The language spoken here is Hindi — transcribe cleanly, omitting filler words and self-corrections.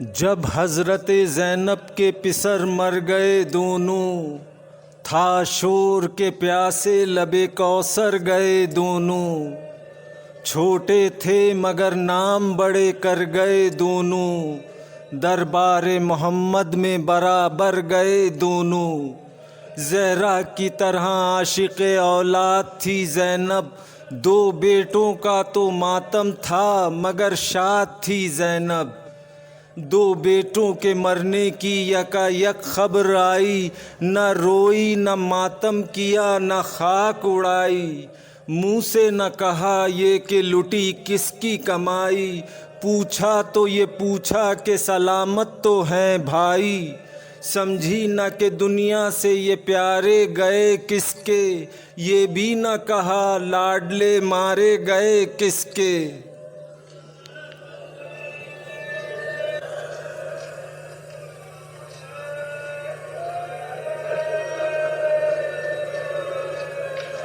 जब हज़रत ज़ैनब के पिसर मर गए दोनों, था शोर के प्यासे लबे कौसर गए दोनों। छोटे थे मगर नाम बड़े कर गए दोनों, दरबार मोहम्मद में बराबर गए दोनों। ज़हरा की तरह आशिक़ औलाद थी ज़ैनब, दो बेटों का तो मातम था मगर शाद थी ज़ैनब। दो बेटों के मरने की यकायक खबर आई, न रोई न मातम किया न खाक उड़ाई। मुँह से न कहा ये कि लुटी किसकी कमाई, पूछा तो ये पूछा कि सलामत तो हैं भाई। समझी न कि दुनिया से ये प्यारे गए किसके, ये भी न कहा लाडले मारे गए किसके।